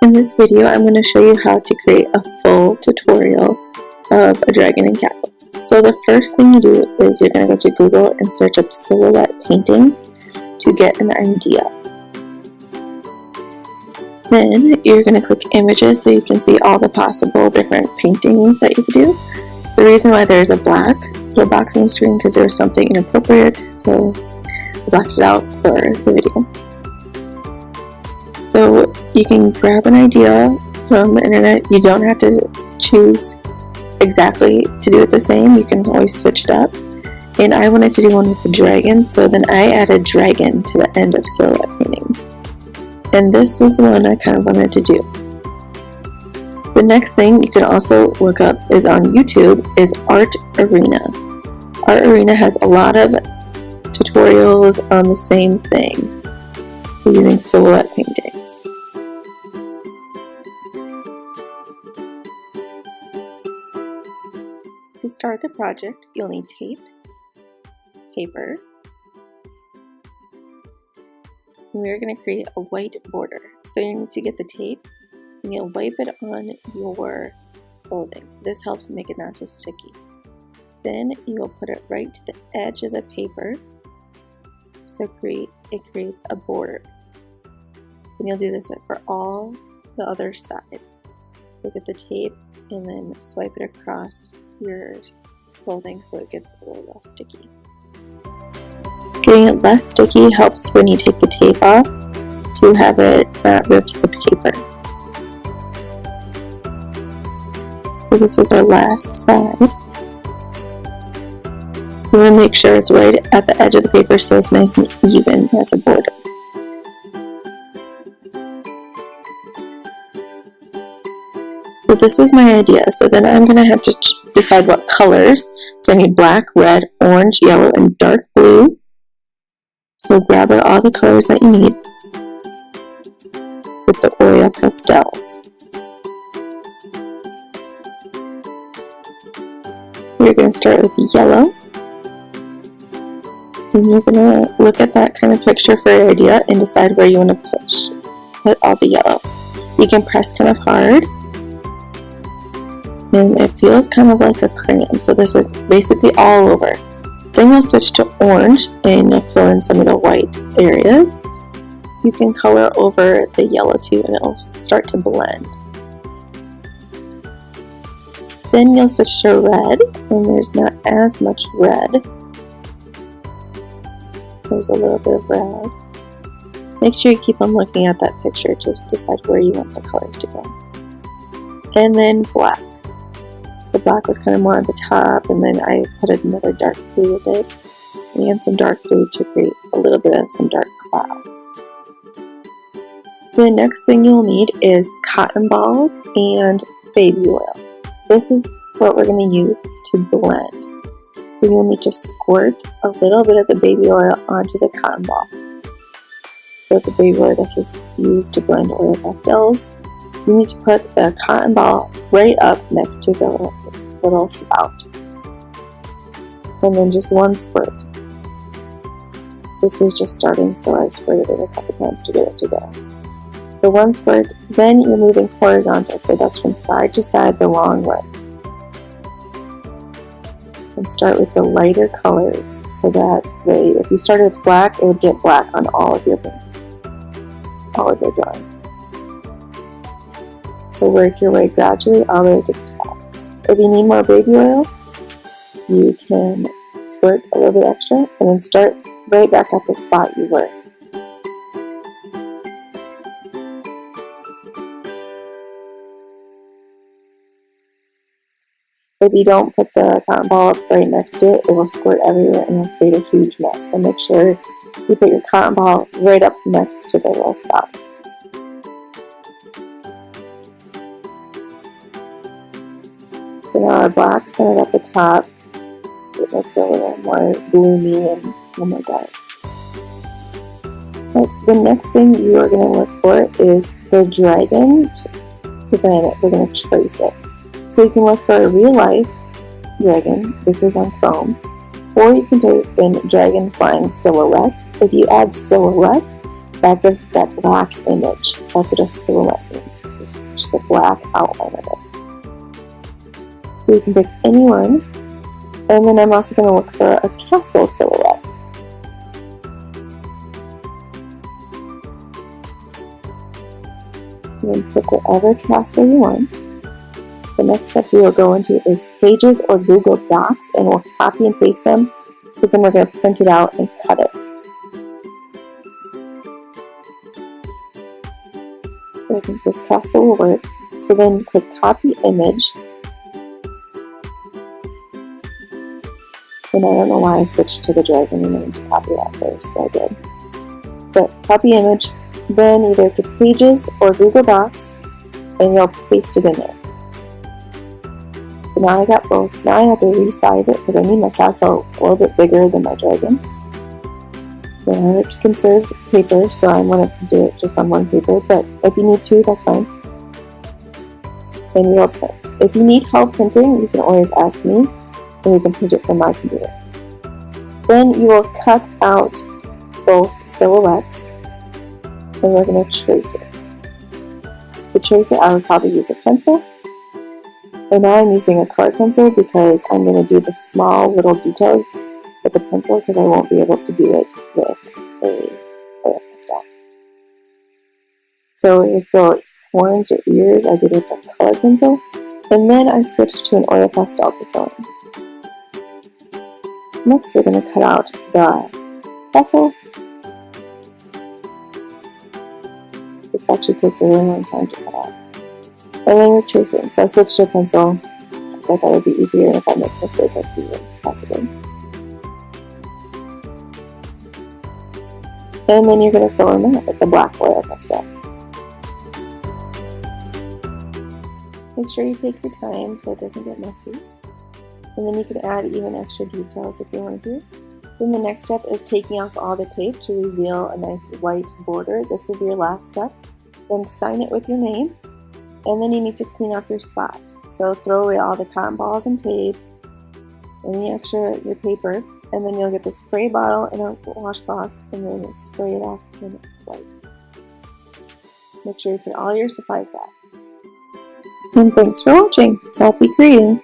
In this video, I'm going to show you how to create a full tutorial of a dragon and castle. So the first thing you do is you're going to go to Google and search up silhouette paintings to get an idea. Then you're going to click images so you can see all the possible different paintings that you could do. The reason why there's a black little box on the screen because there's something inappropriate, so I blacked it out for the video. So you can grab an idea from the internet. You don't have to choose exactly to do it the same. You can always switch it up. And I wanted to do one with a dragon, so then I added dragon to the end of silhouette paintings. And this was the one I kind of wanted to do. The next thing you can also look up is on YouTube is Art Arena. Art Arena has a lot of tutorials on the same thing, so using silhouette paintings. To start the project, you'll need tape, paper, and we're going to create a white border. So you need to get the tape and you'll wipe it on your clothing. This helps make it not so sticky. Then you will put it right to the edge of the paper, so it creates a border. And you'll do this for all the other sides. So get the tape and then swipe it across your clothing so it gets a little less sticky. Getting it less sticky helps when you take the tape off to have it not rip the paper. So this is our last side. You want to make sure it's right at the edge of the paper so it's nice and even as a border. So this was my idea. So then I'm going to have to decide what colors. So I need black, red, orange, yellow, and dark blue. So grab all the colors that you need with the oil pastels. You're going to start with yellow. And you're going to look at that kind of picture for your idea and decide where you want to put all the yellow. You can press kind of hard. And it feels kind of like a crayon, so this is basically all over. Then you'll switch to orange and you'll fill in some of the white areas. You can color over the yellow too and it'll start to blend. Then you'll switch to red, and there's not as much red. There's a little bit of red. Make sure you keep on looking at that picture to decide where you want the colors to go. And then black. So black was kind of more at the top, and then I put another dark blue with it, and some dark blue to create a little bit of some dark clouds. The next thing you'll need is cotton balls and baby oil. This is what we're going to use to blend. So you'll need to squirt a little bit of the baby oil onto the cotton ball. So with the baby oil, this is used to blend oil pastels. You need to put the cotton ball right up next to the little spout. And then just one squirt. This was just starting, so I squirted it a couple times to get it to go. So one squirt, then you're moving horizontal, so that's from side to side the long way. And start with the lighter colors, so that way if you started with black, it would get black on all of your drawing. So work your way gradually all the way to the top. If you need more baby oil, you can squirt a little bit extra and then start right back at the spot you were. If you don't put the cotton ball up right next to it, it will squirt everywhere and it'll create a huge mess. So make sure you put your cotton ball right up next to the little spot. So now our black's kind of at the top. It makes it a little more gloomy and a little more dark. But the next thing you are going to look for is the dragon. So then we're going to trace it. So you can look for a real life dragon. This is on Chrome. Or you can type in dragon flying silhouette. If you add silhouette, that gives that black image. That's what a silhouette means. lines. It's just a black outline of it. So you can pick any one. And then I'm also going to look for a castle silhouette. And then pick whatever castle you want. The next step we will go into is Pages or Google Docs, and we'll copy and paste them, because then we're going to print it out and cut it. So I think this castle will work. So then click Copy Image. And I don't know why I switched to the dragon and then to copy that first, but I did. But copy image, then either to Pages or Google Docs, and you'll paste it in there. So now I got both. Now I have to resize it because I need my castle a little bit bigger than my dragon. Then I like to conserve paper, so I'm going to do it just on one paper, but if you need two, that's fine. Then we will print. If you need help printing, you can always ask me, and we can print it from my computer. Then you will cut out both silhouettes, and we're going to trace it. To trace it, I would probably use a pencil. Right now I'm using a colored pencil because I'm going to do the small little details with the pencil because I won't be able to do it with a oil pastel. So it's a horns or ears, I did it with a colored pencil, and then I switched to an oil pastel to fill in. Next, we're going to cut out the castle. This actually takes a really long time to cut out. And then we're tracing. So I switched to a pencil because I thought it would be easier, and if I make a mistake, I can do this possibly. And then you're going to fill in that. It's a black oil pastel. Make sure you take your time so it doesn't get messy. And then you can add even extra details if you want to. Then the next step is taking off all the tape to reveal a nice white border. This will be your last step. Then sign it with your name. And then you need to clean up your spot. So throw away all the cotton balls and tape, any extra your paper, and then you'll get the spray bottle and a washcloth, and then spray it off in white. Make sure you put all your supplies back. And thanks for watching. Happy creating!